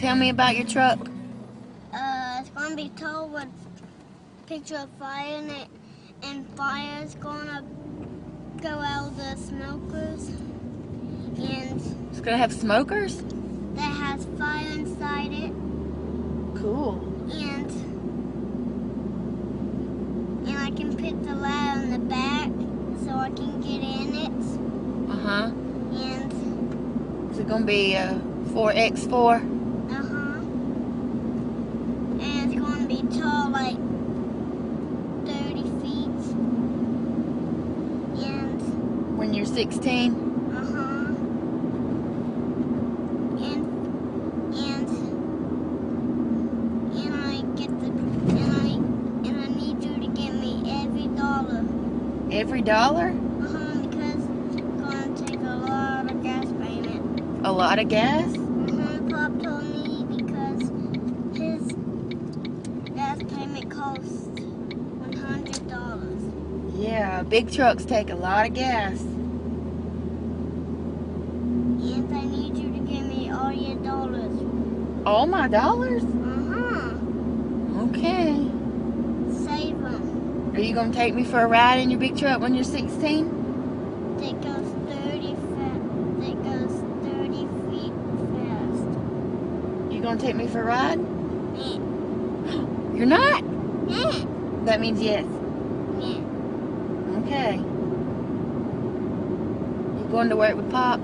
Tell me about your truck. It's gonna be towed with a picture of fire in it, and fire's gonna go out of the smokers, and It's gonna have smokers? that has fire inside it. Cool. And I can put the ladder in the back so I can get in it. Uh-huh. And Is it gonna be a 4x4? and it's gonna be tall, like 30 feet. And When you're 16? and I need you to give me every dollar. Every dollar? Because it's gonna take a lot of gas payment. A lot of gas? Pop told me because his gas payment costs $100. Yeah, big trucks take a lot of gas. And I need you to give me all your dollars. All my dollars? Okay. Save them. Are you gonna take me for a ride in your big truck when you're 16? That goes 30 feet fast. You gonna take me for a ride? Yeah. You're not? Yeah. That means yes. Yeah. Okay. You going to work with Pop?